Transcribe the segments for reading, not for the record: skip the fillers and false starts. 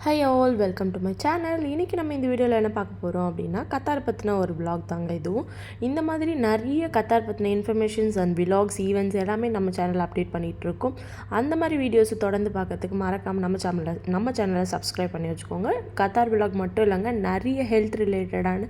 High all welcome to my channel. இன்றைக்கி நம்ம இந்த வீடியோவில் என்ன பார்க்க போகிறோம் அப்படின்னா கத்தார் பற்றின ஒரு விலாக் தாங்க இதுவும். இந்த மாதிரி நிறைய கத்தார் பற்றின இன்ஃபர்மேஷன்ஸ் அண்ட் விலாக்ஸ் ஈவெண்ட்ஸ் எல்லாமே நம்ம சேனலில் அப்டேட் பண்ணிகிட்ருக்கோம். அந்த மாதிரி வீடியோஸை தொடர்ந்து பார்க்கறதுக்கு மறக்காமல் நம்ம சேனலை சப்ஸ்கிரைப் பண்ணி வச்சுக்கோங்க. கத்தார் விலாக் மட்டும் இல்லைங்க, நிறைய ஹெல்த் ரிலேட்டடான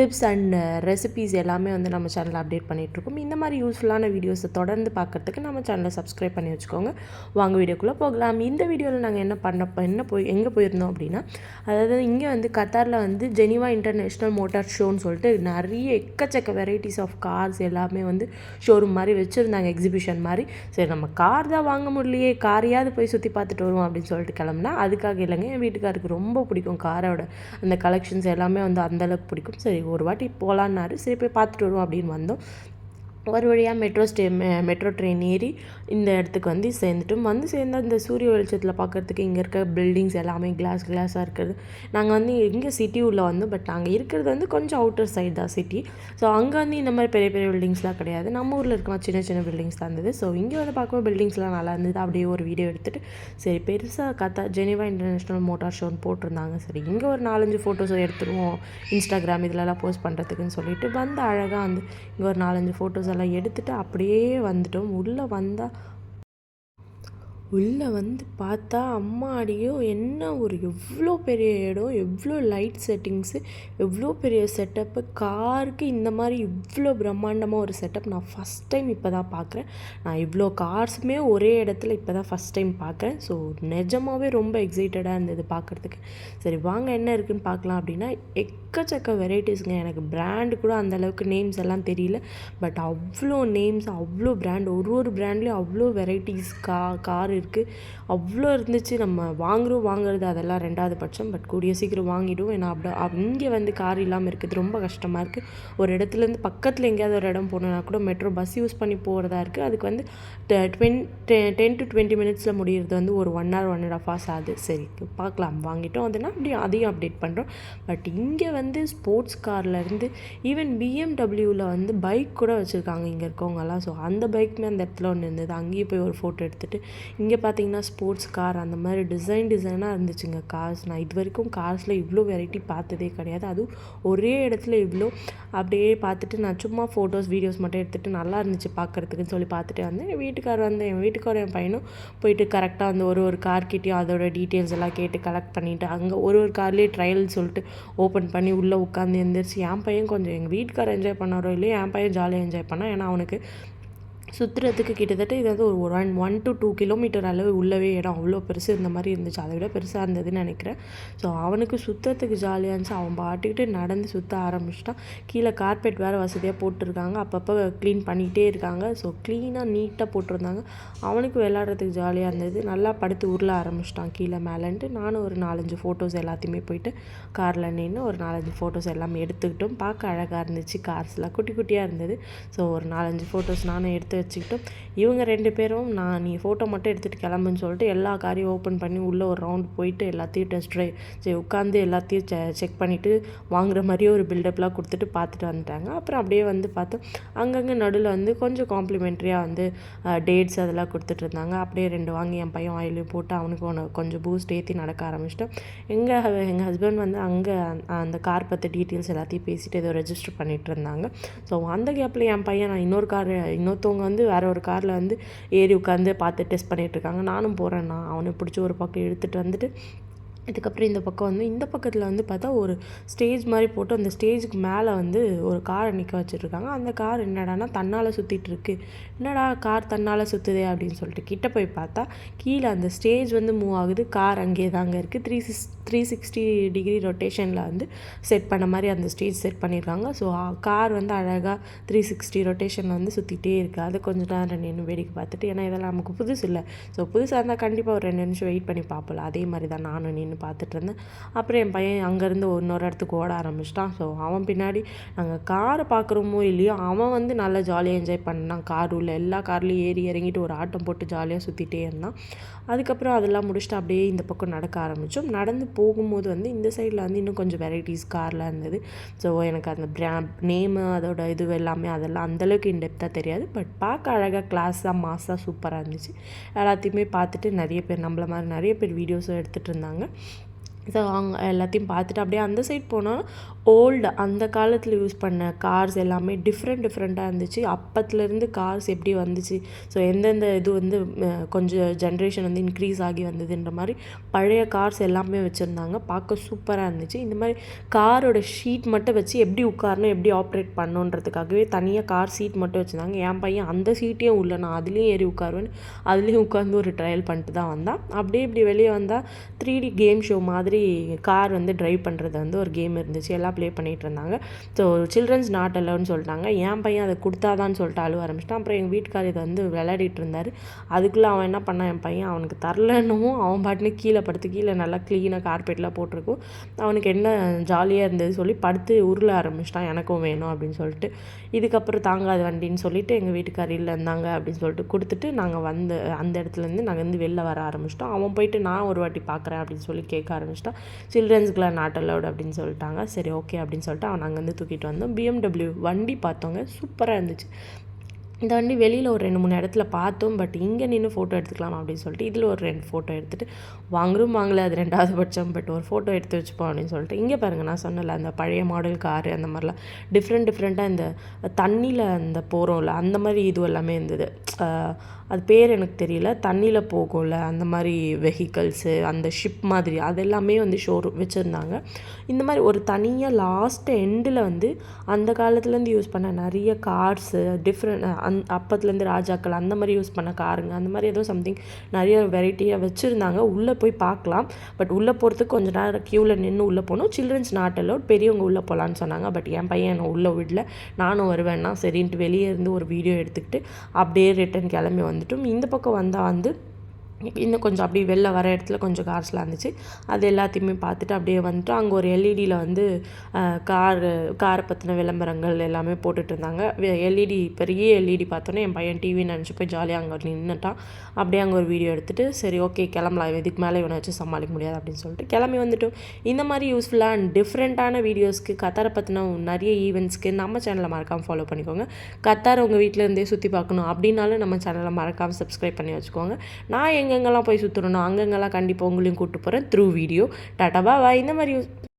டிப்ஸ் அண்ட் ரெசிபீஸ் எல்லாமே வந்து நம்ம சேனலில் அப்டேட் பண்ணிகிட்ருக்கோம். இந்த மாதிரி யூஸ்ஃபுல்லான வீடியோஸை தொடர்ந்து பார்க்குறதுக்கு நம்ம சேனலை சப்ஸ்கிரைப் பண்ணி வச்சுக்கோங்க. வாங்க வீடியோக்குள்ளே போகலாம். இந்த வீடியோவில் நாங்கள் எங்கே போயிருந்தோம் அப்படின்னா, அதாவது இங்கே வந்து கத்தாரில் வந்து ஜெனிவா இன்டர்நேஷ்னல் மோட்டார் ஷோன்னு சொல்லிட்டு நிறைய எக்கச்சக்க வெரைட்டிஸ் ஆஃப் கார்ஸ் எல்லாமே வந்து ஷோரூம் மாதிரி வச்சுருந்தாங்க, எக்ஸிபிஷன் மாதிரி. சரி, நம்ம கார் தான் வாங்க முடியலையே, காரையாவது போய் சுற்றி பார்த்துட்டு வருவோம் அப்படின்னு சொல்லிட்டு கிளம்புனா, அதுக்காக இல்லைங்க, என் வீட்டுக்காருக்கு ரொம்ப பிடிக்கும் காரோட அந்த கலெக்ஷன்ஸ் எல்லாமே வந்து அந்தளவுக்கு பிடிக்கும். சரி, ஒரு வாட்டி போகலான்னாரு. சரி, போய் பார்த்துட்டு வருவோம் அப்படின்னு வந்தோம். ஒரு வழியாக மெட்ரோ ட்ரெயின் ஏறி இந்த இடத்துக்கு வந்து சேர்ந்தால் இந்த சூரிய வெளிச்சத்தில் பார்க்குறதுக்கு இங்கே இருக்க பில்டிங்ஸ் எல்லாமே கிளாஸாக இருக்குது. நாங்கள் வந்து இங்கே சிட்டி உள்ளே வந்தோம், பட் நாங்கள் இருக்கிறது வந்து கொஞ்சம் அவுட்டர் சைடு தான் சிட்டி. ஸோ அங்கே வந்து இந்த மாதிரி பெரிய பெரிய பில்டிங்ஸ்லாம் கிடையாது, நம்ம ஊரில் இருக்க சின்ன சின்ன பில்டிங்ஸ் தான் இருந்தது. ஸோ இங்கே வந்து பார்க்கும்போது பில்டிங்ஸ்லாம் நல்லா இருந்தது. அப்படியே ஒரு வீடியோ எடுத்துகிட்டு சரி, பெருசாக ஜெனிவா இன்டர்நேஷ்னல் மோட்டார் ஷோன்னு போட்டிருந்தாங்க. சரி, இங்கே ஒரு 4-5 ஃபோட்டோஸ் எடுத்துருவோம் இன்ஸ்டாகிராம் இதிலலாம் போஸ்ட் பண்ணுறதுக்குன்னு சொல்லிட்டு வந்து அழகாக வந்து இங்கே ஒரு 4-5 ஃபோட்டோஸ் எல்லாம் எடுத்துகிட்டு அப்படியே வந்துட்டோம். உள்ளே வந்து பார்த்தா அம்மாடியோ, என்ன ஒரு எவ்வளோ பெரிய இடம், எவ்வளோ லைட் செட்டிங்ஸு, எவ்வளோ பெரிய செட்டப்பு. காருக்கு இந்த மாதிரி இவ்வளோ பிரம்மாண்டமாக ஒரு செட்டப் நான் ஃபஸ்ட் டைம் இப்போ தான் பார்க்குறேன். நான் இவ்வளோ கார்ஸுமே ஒரே இடத்துல இப்போ தான் ஃபஸ்ட் டைம் பார்க்குறேன். ஸோ நிஜமாகவே ரொம்ப எக்ஸைட்டடாக இருந்தது பார்க்குறதுக்கு. சரி, வாங்க என்ன இருக்குதுன்னு பார்க்கலாம் அப்படின்னா, எக்கச்சக்க வெரைட்டிஸுங்க. எனக்கு பிராண்டு கூட அந்தளவுக்கு நேம்ஸ் எல்லாம் தெரியல, பட் அவ்வளோ நேம்ஸ், அவ்வளோ பிராண்ட், ஒரு பிராண்ட்லேயும் அவ்வளோ வெரைட்டிஸ் கார் இருக்குது. அவ்வளோ இருந்துச்சு. நம்ம வாங்குறது அதெல்லாம் ரெண்டாவது பட்சம், பட் கூடிய சீக்கிரம் வாங்கிடுவோம். ஏன்னா இங்கே வந்து கார் இல்லாமல் இருக்குது ரொம்ப கஷ்டமாக இருக்குது. ஒரு இடத்துலேருந்து பக்கத்தில் எங்கேயாவது ஒரு இடம் போகணுன்னா கூட மெட்ரோ பஸ் யூஸ் பண்ணி போகிறதா இருக்குது. அதுக்கு வந்து 10 to 20 மினிட்ஸில் முடிகிறது வந்து ஒரு 1 hour 1.5 hours ஆகுது. சரி, பார்க்கலாம். வாங்கிட்டோம் அதுனா அதையும் அப்டேட் பண்ணுறோம். பட் இங்கே வந்து ஸ்போர்ட்ஸ் கார்லேருந்து ஈவன் பிஎம்டபிள்யூவில் வந்து பைக் கூட வச்சுருக்காங்க இங்கே இருக்கவங்கலாம். ஸோ அந்த பைக்குமே அந்த இடத்துல ஒன்று இருந்தது. அங்கேயே போய் ஒரு ஃபோட்டோ எடுத்துகிட்டு, இங்கே பார்த்தீங்கன்னா ஸ்போர்ட்ஸ் கார் அந்த மாதிரி டிசைனாக இருந்துச்சுங்க கார்ஸ். நான் இது வரைக்கும் கார்ஸில் இவ்வளோ வெரைட்டி பார்த்ததே கிடையாது. அதுவும் ஒரே இடத்துல இவ்வளோ. அப்படியே பார்த்துட்டு நான் சும்மா ஃபோட்டோஸ் வீடியோஸ் மட்டும் எடுத்துகிட்டு நல்லா இருந்துச்சு பார்க்குறதுக்குன்னு சொல்லி பார்த்துட்டு வந்தேன். என் வீட்டுக்காரரும் என் பையனும் போயிட்டு கரெக்டாக அந்த ஒரு கார்கிட்டையும் அதோட டீட்டெயில்ஸ் எல்லாம் கேட்டு கலெக்ட் பண்ணிவிட்டு, அங்கே ஒரு கார்லேயே ட்ரையல் சொல்லிட்டு ஓப்பன் பண்ணி உள்ளே உட்காந்து எழுந்திரிச்சு என் பையன் கொஞ்சம் எங்கள் வீட்டுக்காரர் என்ஜாய் பண்ணாரோ இல்லையோ, என் பையன் ஜாலியாக என்ஜாய் பண்ணான். ஏன்னா அவனுக்கு சுற்றுறதுக்கு கிட்டத்தட்ட இது வந்து ஒரு 1 to 2 கிலோமீட்டர் அளவு உள்ளவே இடம் அவ்வளோ பெருசு இந்த மாதிரி இருந்துச்சு. அதை விட பெருசாக இருந்ததுன்னு நினைக்கிறேன். ஸோ அவனுக்கு சுற்றுறதுக்கு ஜாலியாக இருந்துச்சு. அவன் பாட்டுக்கிட்டு நடந்து சுற்ற ஆரம்பிச்சிட்டான். கீழே கார்பெட் வேறு வசதியாக போட்டிருக்காங்க, அப்பப்போ க்ளீன் பண்ணிகிட்டே இருக்காங்க. ஸோ க்ளீனாக நீட்டாக போட்டிருந்தாங்க. அவனுக்கு விளையாடுறதுக்கு ஜாலியாக இருந்தது. நல்லா படுத்து உருள ஆரம்பிச்சிட்டான் கீழே மேலேன்ட்டு. நானும் ஒரு 4-5 ஃபோட்டோஸ் எல்லாத்தையுமே போயிட்டு காரில் நின்று ஒரு 4-5 ஃபோட்டோஸ் எல்லாமே எடுத்துக்கிட்டோம். பார்க்க அழகாக இருந்துச்சு. கார்ஸ்லாம் குட்டி குட்டியாக இருந்தது. ஸோ ஒரு 4-5 ஃபோட்டோஸ் நானும் எடுத்து வச்சுக்கிட்டோம். இவங்க 2 பேரும் நீ ஃபோட்டோ மட்டும் எடுத்துகிட்டு கிளம்புன்னு சொல்லிட்டு எல்லா காரையும் ஓப்பன் பண்ணி உள்ளே ஒரு ரவுண்ட் போயிட்டு எல்லாத்தையும் டெஸ்ட் ட்ரைவ் உட்காந்து எல்லாத்தையும் செக் பண்ணிவிட்டு வாங்குற மாதிரியே ஒரு பில்டப்லாம் கொடுத்துட்டு பார்த்துட்டு வந்துட்டாங்க. அப்புறம் அப்படியே வந்து பார்த்தோம், அங்கங்கே நடுவில் வந்து கொஞ்சம் காம்ப்ளிமெண்ட்ரியாக வந்து டேட்ஸ் அதெல்லாம் கொடுத்துட்டு இருந்தாங்க. அப்படியே 2 வாங்கி என் பையன் ஆயிலையும் போட்டு அவனுக்கு கொஞ்சம் பூஸ்ட் ஏற்றி நடக்க ஆரம்பிச்சிட்டோம். எங்கள் ஹஸ்பண்ட் வந்து அங்கே அந்த கார் பற்றி டீட்டெயில்ஸ் எல்லாத்தையும் பேசிட்டு ஏதோ ரெஜிஸ்டர் பண்ணிகிட்டு இருந்தாங்க. ஸோ அந்த கேப்பில் என் பையன் இன்னொருத்தவங்க வந்து வேறு ஒரு காரில் வந்து ஏறி உட்காந்து பார்த்து டெஸ்ட் பண்ணிகிட்ருக்காங்க. நானும் போகிறேன்னா அவனுக்கு பிடிச்ச ஒரு பக்கம் எடுத்துகிட்டு வந்துட்டு, இதுக்கப்புறம் இந்த பக்கத்தில் வந்து பார்த்தா ஒரு ஸ்டேஜ் மாதிரி போட்டு அந்த ஸ்டேஜுக்கு மேலே வந்து ஒரு காரை நிற்க வச்சுட்ருக்காங்க. அந்த கார் என்னடானா தன்னால் சுற்றிட்டுருக்கு. என்னடா கார் தன்னால் சுற்றுதே அப்படின்னு சொல்லிட்டு கிட்ட போய் பார்த்தா கீழே அந்த ஸ்டேஜ் வந்து மூவ் ஆகுது, கார் அங்கேயே தாங்க இருக்குது. 360 டிகிரி ரொட்டேஷனில் வந்து செட் பண்ண மாதிரி அந்த ஸ்டேஜ் செட் பண்ணியிருக்காங்க. ஸோ கார் வந்து அழகாக 360 ரொட்டேஷனில் வந்து சுற்றிட்டே இருக்குது. அதை கொஞ்சம் நேரம் நின்று வேடிக்கை பார்த்துட்டு, ஏன்னா இதெல்லாம் நமக்கு புதுசு இல்லை. ஸோ புதுசாக இருந்தால் கண்டிப்பாக ஒரு 2 நிமிஷம் வெயிட் பண்ணி பார்ப்போம். அதே மாதிரி தான் நானும் நின்று பார்த்துட்டு இருந்தேன். அப்புறம் என் பையன் அங்கேருந்து இன்னொரு இடத்துக்கு ஓட ஆரம்பிச்சிட்டான். ஸோ அவன் பின்னாடி நாங்கள் காரை பார்க்குறோமோ இல்லையோ, அவன் வந்து நல்லா ஜாலியாக என்ஜாய் பண்ணான். கார் உள்ள எல்லா கார்லேயும் ஏறி இறங்கிட்டு ஒரு ஆட்டம் போட்டு ஜாலியாக சுற்றிட்டே இருந்தான். அதுக்கப்புறம் அதெல்லாம் முடிச்சுட்டு அப்படியே இந்த பக்கம் நடக்க ஆரம்பித்தோம். நடந்து போகும்போது வந்து இந்த சைடில் வந்து இன்னும் கொஞ்சம் வெரைட்டிஸ் கார்லாம் இருந்தது. ஸோ எனக்கு அந்த நேமு அதோட இது எல்லாமே அதெல்லாம் அந்தளவுக்கு இன்டெப்த்தாக தெரியாது, பட் பார்க்க அழகாக கிளாஸாக மாஸாக சூப்பராக இருந்துச்சு. எல்லாத்தையுமே பார்த்துட்டு நிறைய பேர் நம்மள மாதிரி நிறைய பேர் வீடியோஸும் எடுத்துகிட்டு இருந்தாங்க. ஸோ அவங்க எல்லாத்தையும் பார்த்துட்டு அப்படியே அந்த சைட் போனால் ஓல்டு அந்த காலத்தில் யூஸ் பண்ண கார்ஸ் எல்லாமே டிஃப்ரெண்ட்டாக இருந்துச்சு. அப்பத்துலேருந்து கார்ஸ் எப்படி வந்துச்சு, ஸோ எந்தெந்த இது வந்து கொஞ்சம் ஜென்ரேஷன் வந்து இன்க்ரீஸ் ஆகி வந்ததுன்ற மாதிரி பழைய கார்ஸ் எல்லாமே வச்சுருந்தாங்க. பார்க்க சூப்பராக இருந்துச்சு. இந்த மாதிரி காரோட ஷீட் மட்டும் வச்சு எப்படி உட்காரணும், எப்படி ஆப்ரேட் பண்ணணுன்றதுக்காகவே தனியாக கார் சீட் மட்டும் வச்சுருந்தாங்க. என் பையன் அந்த சீட்டையும் உள்ள நான் அதுலேயும் ஏறி உட்காருவேன், அதுலேயும் உட்காந்து ஒரு ட்ரையல் பண்ணிட்டு தான் வந்தான். அப்படியே இப்படி வெளியே வந்தால் 3D கேம் ஷோ மாதிரி கார் வந்து ட்ரைவ் பண்ணுறது வந்து ஒரு கேம் இருந்துச்சு. எல்லாம் ப்ளே பண்ணிகிட்டு இருந்தாங்க. ஸோ சில்ட்ரன்ஸ் நாட் அலவுன்னு சொல்லிட்டாங்க. என் பையன் அதை கொடுத்தாதான்னு சொல்லிட்டு அழுவ ஆரம்பிச்சிட்டான். அப்புறம் எங்கள் வீட்டுக்கார் இதை வந்து விளையாடிட்டு இருந்தார். அதுக்குள்ளே அவன் என்ன பண்ணான், என் பையன் அவனுக்கு தரலன்னும் அவன் பாட்டுன்னு கீழே படுத்து, கீழே நல்லா க்ளீனாக கார்பெட்லாம் போட்டிருக்கும், அவனுக்கு என்ன ஜாலியாக இருந்தது சொல்லி படுத்து உருள ஆரம்பிச்சிட்டான், எனக்கும் வேணும் அப்படின்னு சொல்லிட்டு. இதுக்கப்புறம் தாங்காது வண்டின்னு சொல்லிட்டு எங்கள் வீட்டுக்கார் இல்லை இருந்தாங்க அப்படின்னு சொல்லிட்டு கொடுத்துட்டு நாங்கள் வந்து அந்த இடத்துலேருந்து நாங்கள் வந்து வெளில வர ஆரம்பிச்சிட்டோம். அவன் போயிட்டு நான் ஒரு வாட்டி பார்க்குறேன் அப்படின்னு சொல்லி கேட்க ஆரம்பிச்சிட்டான். சில்ட்ரன்ஸ்க்குலாம் நாட் அலவுட் அப்படின்னு சொல்லிட்டாங்க. சரி ஓகே அப்படின்னு சொல்லிட்டு அவன் அங்கேருந்து தூக்கிட்டு வந்தோம். BMW வண்டி பார்த்தோங்க, சூப்பராக இருந்துச்சு. இந்த வண்டி வெளியில் ஒரு 2-3 இடத்துல பார்த்தோம். பட் இங்கே நின்று ஃபோட்டோ எடுத்துக்கலாம் அப்படின்னு சொல்லிட்டு இதில் ஒரு 2 ஃபோட்டோ எடுத்துகிட்டு வாங்கலை, அது 2வது பட்சம். பட் ஒரு ஃபோட்டோ எடுத்து வச்சுப்போம் அப்படின்னு சொல்லிட்டு இங்கே பாருங்கள், நான் சொன்னல அந்த பழைய மாடல் காரு அந்த மாதிரிலாம் டிஃப்ரெண்ட்டாக இந்த தண்ணியில் அந்த போகிறோம்ல அந்த மாதிரி இது எல்லாமே இருந்தது. அது பேர் எனக்கு தெரியல, தண்ணியில் போகும்ல அந்த மாதிரி வெஹிக்கல்ஸு, அந்த ஷிப் மாதிரி அதெல்லாமே வந்து ஷோரூம் வச்சுருந்தாங்க. இந்த மாதிரி ஒரு தனியாக லாஸ்ட்டு எண்டில் வந்து அந்த காலத்துலேருந்து யூஸ் பண்ண நிறைய கார்ஸு அப்பத்துலேருந்து ராஜாக்கள் அந்த மாதிரி யூஸ் பண்ண காருங்க, அந்த மாதிரி ஏதோ சம்திங் நிறைய வெரைட்டியாக வச்சுருந்தாங்க. உள்ளே போய் பார்க்கலாம். பட் உள்ளே போகிறதுக்கு கொஞ்சம் நேரம் க்யூவில் நின்று உள்ளே போகணும். சில்ட்ரன்ஸ் நாட் அலவுட், பெரியவங்க உள்ளே போகலான்னு சொன்னாங்க. பட் என் பையன் என்னை உள்ளே விடல. நானும் வருவேன்னா சரின்ட்டு வெளியே இருந்து ஒரு வீடியோ எடுத்துக்கிட்டு அப்படியே ரிட்டன் கிளம்பி வந்துட்டோம். இந்த பக்கம் வந்தால் வந்து இன்னும் கொஞ்சம் அப்படி வெளில வர இடத்துல கொஞ்சம் கார்ஸ்லாம் இருந்துச்சு. அது எல்லாத்தையுமே பார்த்துட்டு அப்படியே வந்துட்டோம். அங்கே ஒரு எல்இடியில் வந்து காரை பற்றின விளம்பரங்கள் எல்லாமே போட்டுட்டு இருந்தாங்க. எல்இடி பெரிய எல்இடி பார்த்தோன்னே என் பையன் டிவி நினச்சி போய் ஜாலியாக அங்கே நின்றுட்டான். அப்படியே அங்கே ஒரு வீடியோ எடுத்துகிட்டு சரி ஓகே கிளம்பலாம், இதுக்கு மேலே இவனை வச்சு சமாளிக்க முடியாது அப்படின்னு சொல்லிட்டு கிளம்பி வந்துட்டோம். இந்த மாதிரி யூஸ்ஃபுல்லாக அண்ட் டிஃப்ரெண்ட்டான வீடியோஸ்க்கு கத்தாரை பற்றின நிறைய ஈவெண்ட்ஸ்க்கு நம்ம சேனலை மறக்காமல் ஃபாலோ பண்ணிக்கோங்க. கத்தார் உங்கள் வீட்டில் இருந்தே சுற்றி பார்க்கணும் அப்படின்னாலும் நம்ம சேனலை மறக்காமல் சப்ஸ்கிரைப் பண்ணி வச்சுக்கோங்க. நான் எங்கெங்கெல்லாம் போய் சுற்றணும் அங்கெங்கெல்லாம் கண்டிப்பாக உங்களையும் கூப்பிட்டு போகிறேன் த்ரூ வீடியோ. டாட்டா பாய். இந்த மாதிரி